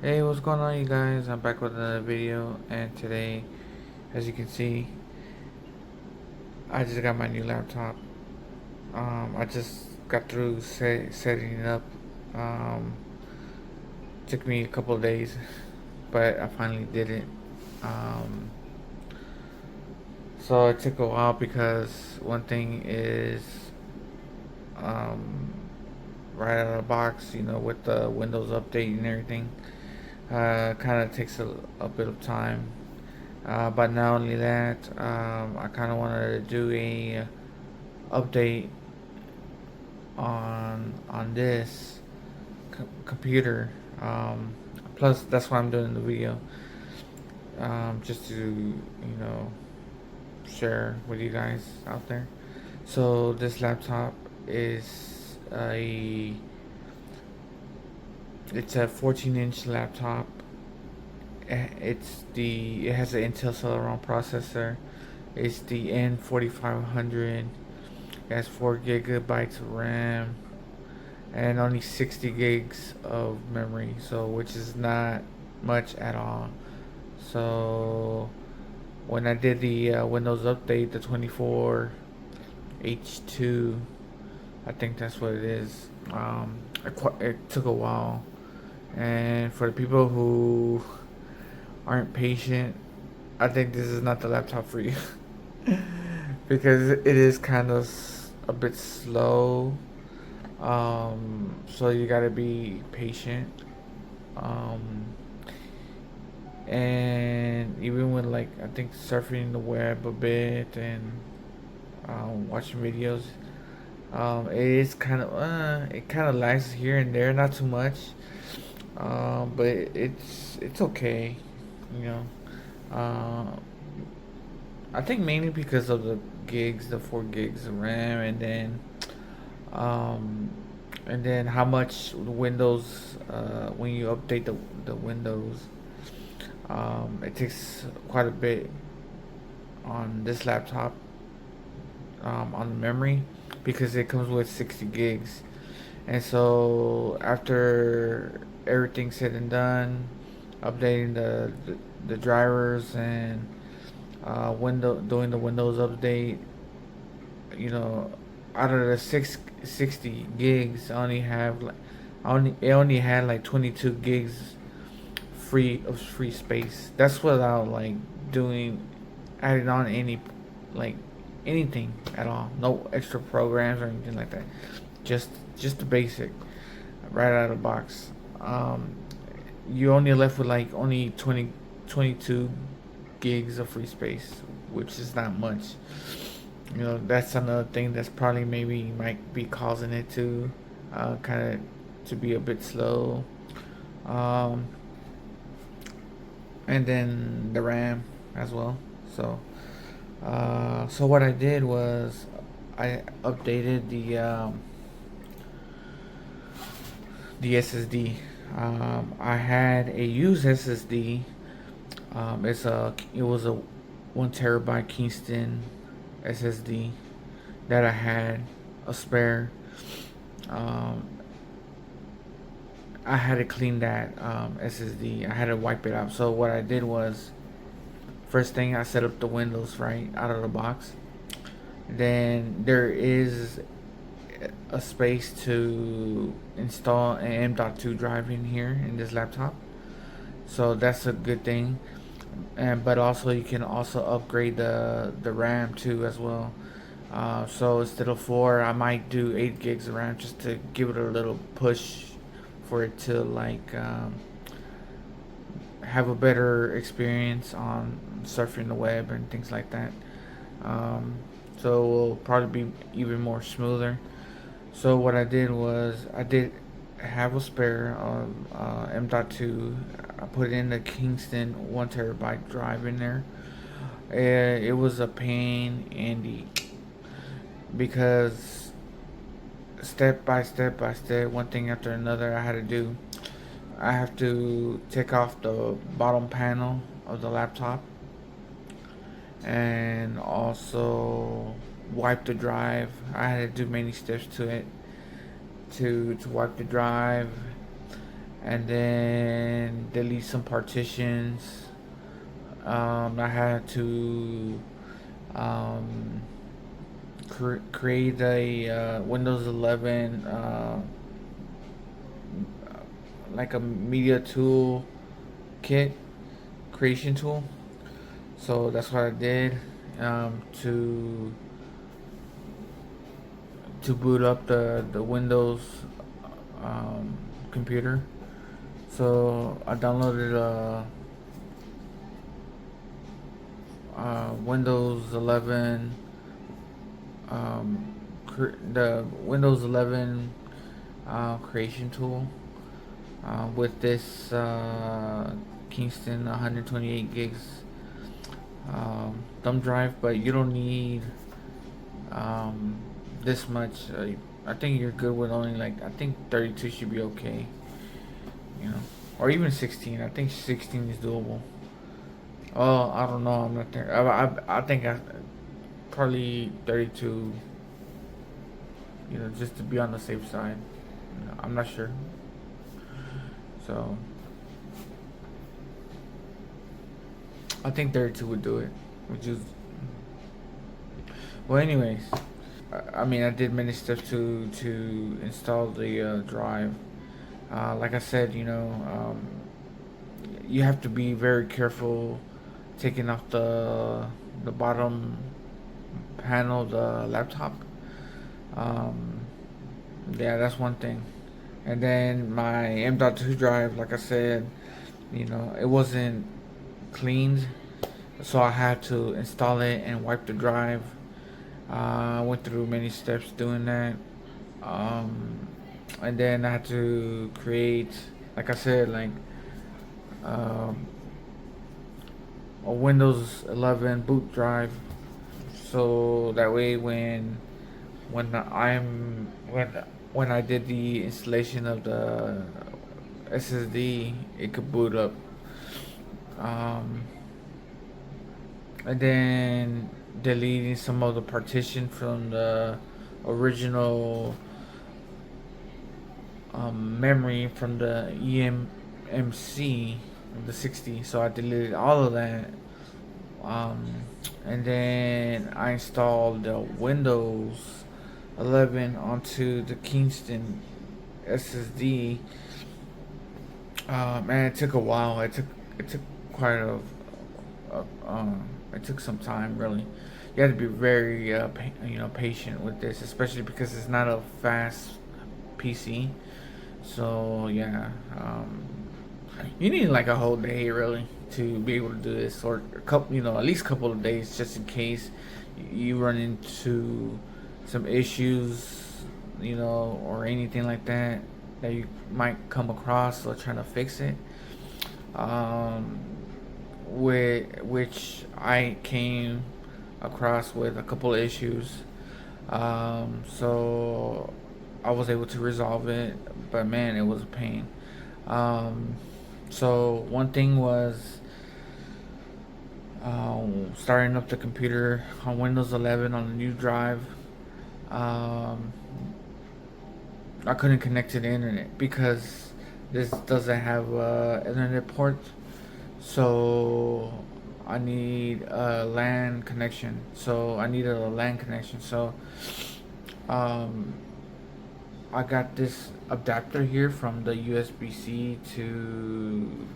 Hey, what's going on, you guys? I'm back with another video, and today, as you can see, I just got my new laptop. I just got through setting it up. Um, Took me a couple of days, but I finally did it. Um, so it took a while because one thing is, um, right out of the box, with the Windows update and everything, kind of takes a bit of time. But not only that, I kind of wanted to do a update on this computer. Plus, that's why I'm doing the video, just to share with you guys out there. So this laptop is it's a 14-inch laptop. It has an Intel Celeron processor. It's the N4500. It has 4 gigabytes of RAM and only 60 gigs of memory, so which is not much at all. So when I did the Windows update, the 24H2, I think that's what it is. It took a while, and for the people who aren't patient, I think this is not the laptop for you because it is kind of a bit slow. So you gotta be patient. Um, and even when, like, I think surfing the web a bit and watching videos, it is it kind of lags here and there, not too much. But it's okay, you know. Uh, I think mainly because of the gigs, the 4 gigs of RAM, um, and then how much Windows, when you update the Windows, it takes quite a bit on this laptop, on the memory, because it comes with 60 gigs. And so after everything's said and done, updating the drivers and doing the Windows update, you know, out of the 60 gigs, it only had like 22 gigs free space. That's without like doing adding on like anything at all. No extra programs or anything like that. Just the basic right out of the box. Um, you only left with like only 22 gigs of free space, which is not much. That's another thing that's probably maybe might be causing it to kind of to be a bit slow. Um, and then the RAM as well. So what I did was I updated the SSD. I had a used SSD. It was a 1 terabyte Kingston SSD that I had a spare. Um, I had to clean that SSD. I had to wipe it out. So what I did was, first thing, I set up the Windows right out of the box. Then there is a space to install an M.2 drive in here in this laptop. So that's a good thing. And but also you can also upgrade the RAM too as well. So instead of 4, I might do 8 gigs of RAM just to give it a little push for it to like have a better experience on surfing the web and things like that. Um, so it will probably be even more smoother. So what I did was I did have a spare M.2. I put in the Kingston 1 terabyte drive in there. It was a pain in the because step by step, one thing after another, I had to do. I have to take off the bottom panel of the laptop and also wipe the drive. I had to do many steps to it to wipe the drive, and then delete some partitions. I had to um, create a Windows 11 like a media tool kit creation tool. So that's what I did to boot up the Windows um, computer. So I downloaded Windows 11, the Windows 11 creation tool with this Kingston 128 gigs thumb drive, but you don't need um, this much. I think you're good with only like I think 32 should be okay, you know, or even 16. I think 16 is doable. Oh, I don't know. I'm not there. I think I probably 32. You know, just to be on the safe side. You know, I'm not sure. So I think 32 would do it, which is well. Anyways, I mean, I did many steps to install the drive. Like I said, you have to be very careful taking off the bottom panel of the laptop. Um, yeah, that's one thing. And then my M.2 drive, like I said, it wasn't cleaned, so I had to install it and wipe the drive. I went through many steps doing that. Um, and then I had to create, like I said, like um, a Windows 11 boot drive, so that way when I'm when I did the installation of the SSD, it could boot up. Um, and then deleting some of the partition from the original memory from the EMMC, the 60. So I deleted all of that. Um, and then I installed the Windows 11 onto the Kingston SSD. And it took a while. It took quite it took some time really. You have to be very patient with this, especially because it's not a fast PC. So yeah, you need like a whole day really to be able to do this, or a couple, at least a couple of days, just in case you run into some issues, or anything like that that you might come across or trying to fix it. Um, which I came across with a couple of issues. So I was able to resolve it, but man, it was a pain. Um, so one thing was starting up the computer on Windows 11 on the new drive. Um, I couldn't connect to the internet because this doesn't have internet port. So I need a LAN connection. So I needed a LAN connection. So um, I got this adapter here from the USB-C to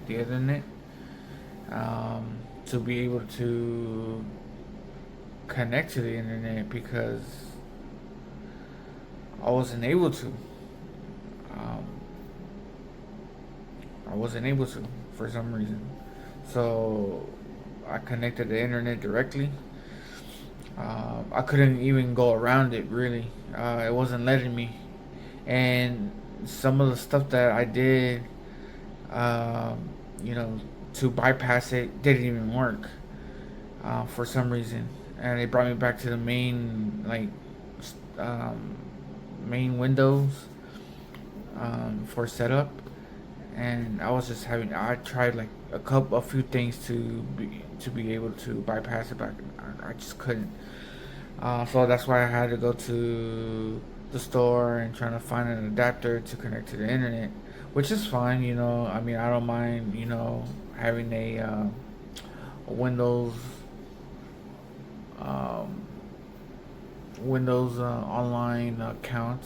the internet, to be able to connect to the internet because I wasn't able to. Um, I wasn't able to for some reason. So I connected the internet directly. I couldn't even go around it really. It wasn't letting me. And some of the stuff that I did, um, you know, to bypass it didn't even work for some reason. And it brought me back to the main, like, um, main windows for setup. And I was just having. I tried like a few things to be able to bypass it, but I just couldn't. So that's why I had to go to the store and trying to find an adapter to connect to the internet, which is fine. I mean, I don't mind. Having a um, Windows online account,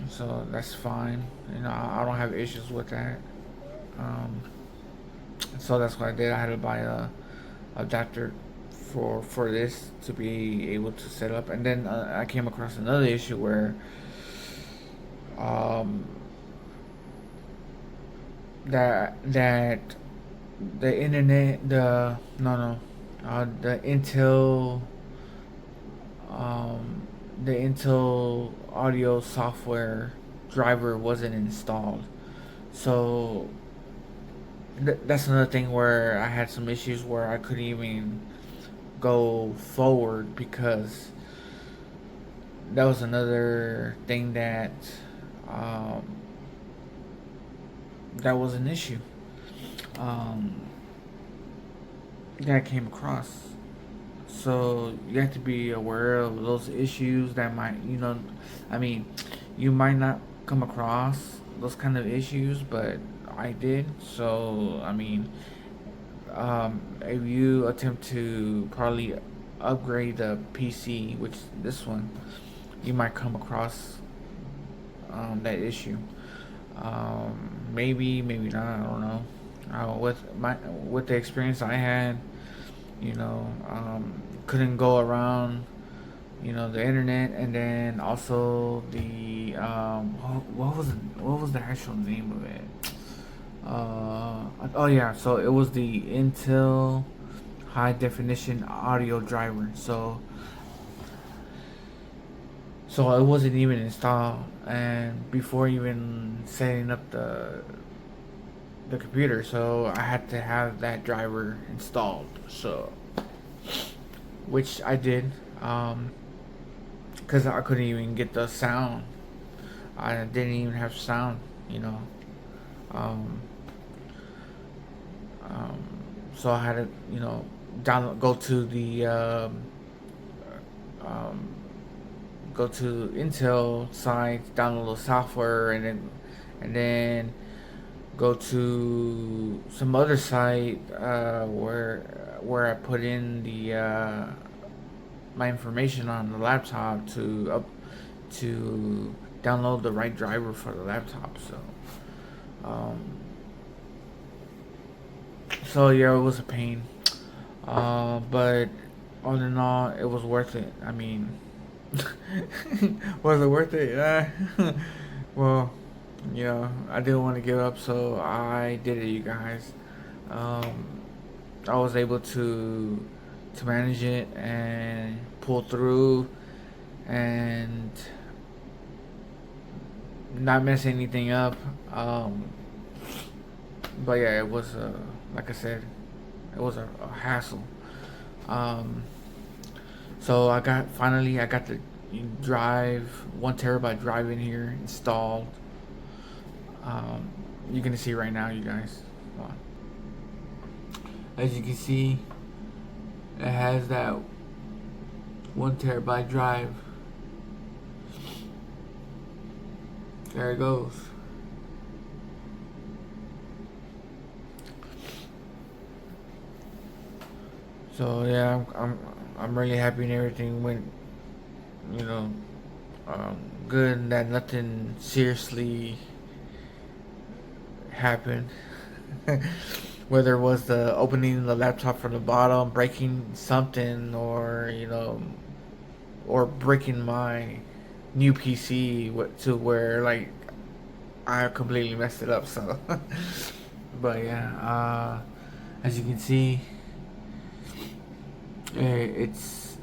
so that's fine. I don't have issues with that. Um, so that's what I did. I had to buy a adapter for this to be able to set up, and then I came across another issue where um, that the internet the no no the um, Intel audio software driver wasn't installed. So that's another thing where I had some issues where I couldn't even go forward because that was another thing um, that was an issue um, that I came across. So you have to be aware of those issues that might, I mean, you might not come across those kind of issues, but I did. So, I mean, if you attempt to probably upgrade the PC, which this one, you might come across that issue. Maybe not. I don't know. With the experience I had, couldn't go around, the internet, and then also the what was the actual name of it? Oh yeah, so it was the Intel high definition audio driver. So it wasn't even installed, and before even setting up the computer, so I had to have that driver installed. So, which I did, because I couldn't even get the sound. I didn't even have sound, you know. Um, um, so I had to, download, um, go to Intel site, download the software, and then go to some other site where I put in the my information on the laptop to download the right driver for the laptop. Um, so yeah, it was a pain, but all in all, it was worth it. I mean, was it worth it? Well, I didn't want to give up, so I did it, you guys. Um, I was able to manage it and pull through and not mess anything up. But yeah, it was like I said, it was a hassle. Um, so I got the drive 1 terabyte drive in here installed. Um, you're gonna see right now, you guys. As you can see, it has that 1 terabyte drive. There it goes. So yeah, I'm really happy and everything went, you know, good. That nothing seriously happened. Whether it was the opening the laptop from the bottom, breaking something, or breaking my new PC to where like I completely messed it up. So, but yeah, as you can see, it's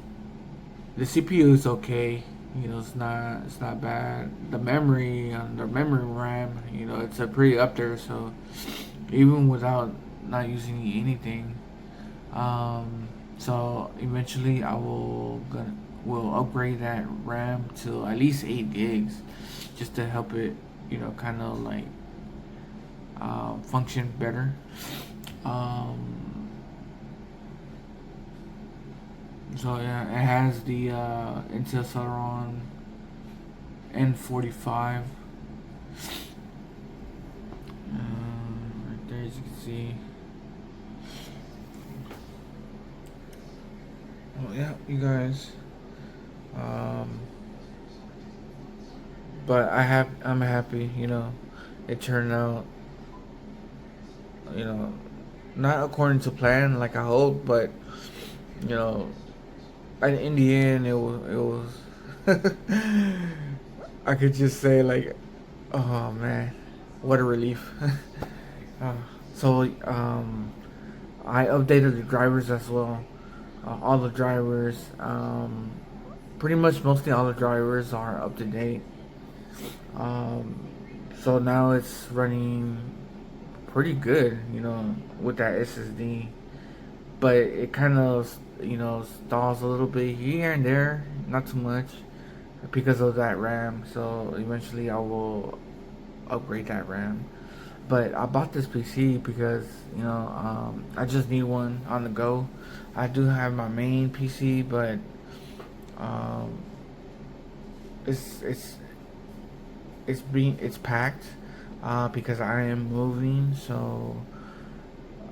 the CPU is okay. It's not bad. The memory on the memory RAM, it's a pretty up there. So even without not using anything, so eventually will upgrade that RAM to at least 8 gigs, just to help it, kind of like function better. Um, so yeah, it has the Intel Celeron N45 as you can see. Oh yeah, you guys. Um, but I'm happy. It turned out. You know, not according to plan, like I hoped, but you know, in the end, it was. I could just say like, oh man, what a relief. uh, so I updated the drivers as well. All the drivers, pretty much mostly all the drivers are up to date. Um, so now it's running pretty good, with that SSD. But it kind of, stalls a little bit here and there, not too much, because of that RAM. So eventually I will upgrade that RAM. But I bought this PC because I just need one on the go. I do have my main PC, but um, it's it's packed because I am moving. So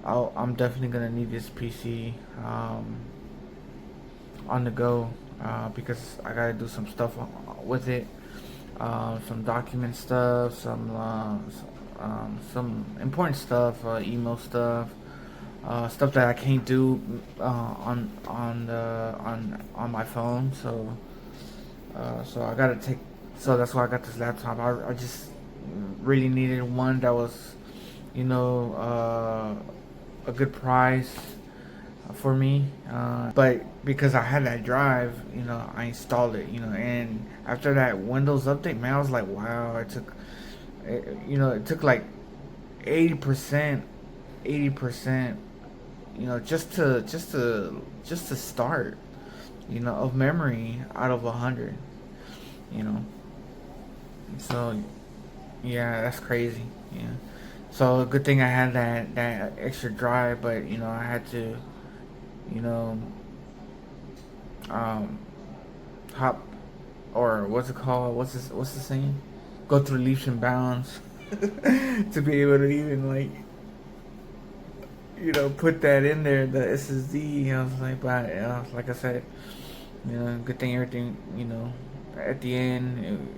I'm definitely gonna need this PC on the go because I gotta do some stuff with it. Some document stuff, some important stuff, email stuff, stuff that I can't do on my phone. So I gotta take. So that's why I got this laptop. I just really needed one that was, a good price for me. But because I had that drive, I installed it, and after that Windows update, man, I was like, wow, it took like 80%, 80%, just to start, of memory out of 100, you know. So yeah, that's crazy. Yeah. So good thing I had that extra drive, but I had to, you know, um, hop, or what's it called? What's the saying? Go through leaps and bounds to be able to even put that in there, the SSD. I was like, but like I said, good thing everything, at the end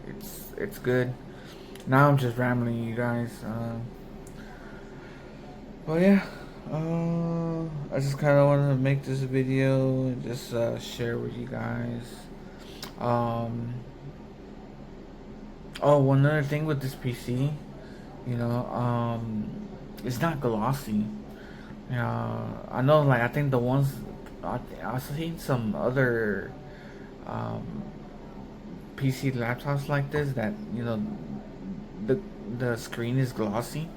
it's good. Now I'm just rambling, you guys. But yeah, I just kind of wanted to make this video and just share with you guys. Um, oh, one other thing with this PC, it's not glossy. I know, like I think the ones I've seen some other um, PC laptops like this that the the screen is glossy,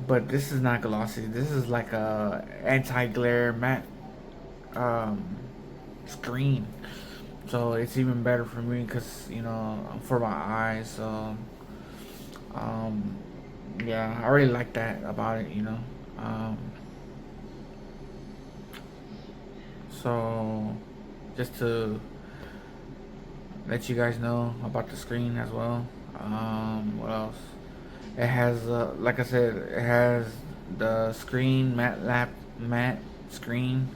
but this is not glossy. This is like a anti-glare matte um, screen, so it's even better for me because for my eyes. So um, yeah, I really like that about it. Um, so just to let you guys know about the screen as well. What else? It has, like I said, it has the screen matte screen,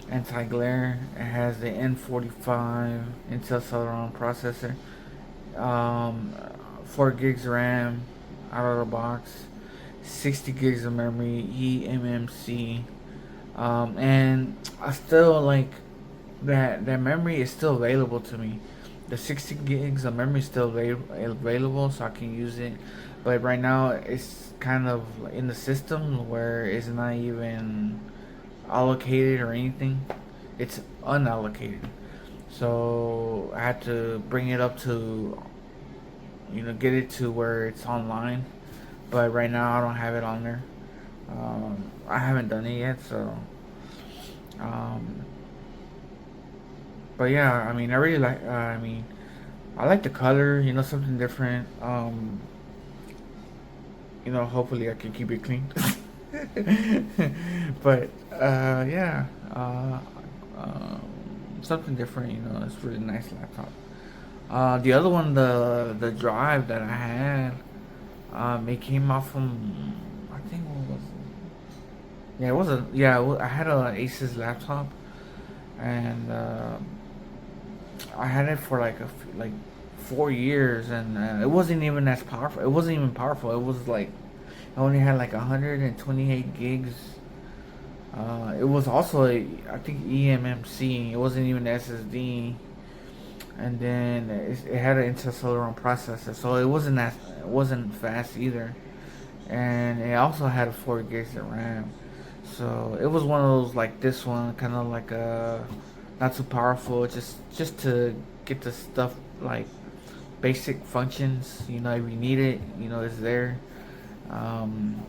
anti-glare. It has the N45 Intel Celeron processor, um, 4 gigs RAM out of the box, 60 gigs of memory, eMMC, and I still like that memory is still available to me. The 60 gigs of memory is still available, so I can use it. But right now, it's kind of in the system where it's not even allocated or anything. It's unallocated. So I had to bring it up to, get it to where it's online. But right now, I don't have it on there. I haven't done it yet, so. Um, but yeah, I mean, I really like. I like the color. Something different. Hopefully I can keep it clean. But yeah, something different. It's a really nice laptop. The other one, the drive that I had, it came out from, I think, what was Yeah, it wasn't. Yeah, I had a Asus laptop, and I had it for like like 4 years, and it wasn't even as powerful. It wasn't even powerful. It was like I only had like 128 gigs. It was also I think eMMC. It wasn't even SSD, and then it had an Intel Celeron processor, so it wasn't fast either. And it also had a 4 gigs of RAM. So it was one of those like this one, kind of like not too powerful, just to get the stuff like basic functions. You know, if you need it, you know, it's there. Um,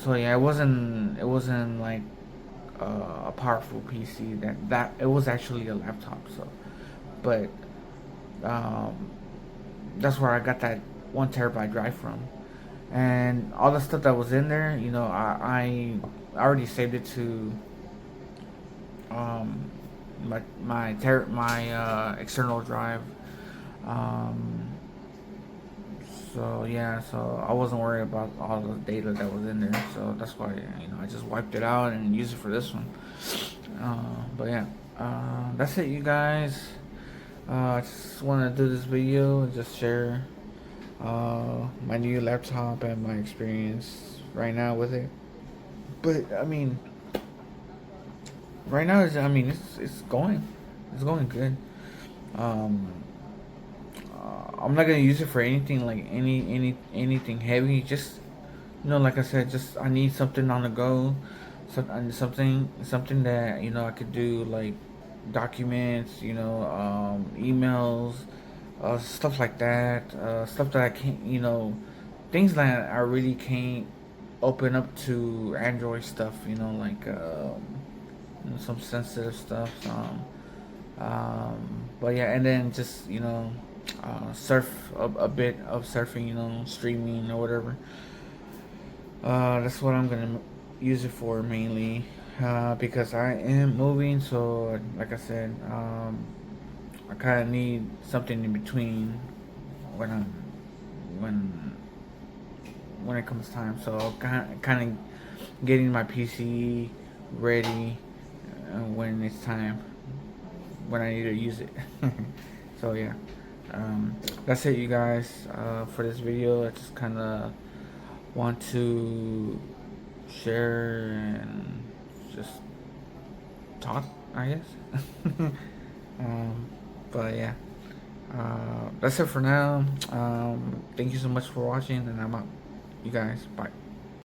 so yeah, it wasn't like a powerful PC. That it was actually a laptop. So, but um, that's where I got that 1 terabyte drive from, and all the stuff that was in there. You know, I already saved it to um, my external drive. Um, so yeah, so I wasn't worried about all the data that was in there. So that's why I just wiped it out and used it for this one. But yeah, that's it, you guys. I just want to do this video and just share my new laptop and my experience right now with it. But I mean, right now it's going good. Um, I'm not gonna use it for anything like anything heavy. Just like I said, just I need something on the go, something that I could do like documents, emails, stuff like that, stuff that I can't, things that I really can't open up to Android stuff. Like some sensitive stuff. But yeah, and then just surf a bit of surfing, streaming or whatever. That's what I'm gonna use it for mainly, because I am moving. So like I said, I kind of need something in between when I'm when when it comes time. So kind of getting my PC ready when it's time, when I need to use it. So yeah, that's it, you guys, for this video. I just kind of want to share and just talk, I guess. um, but yeah, that's it for now. Thank you so much for watching, and I'm out. You guys, bye.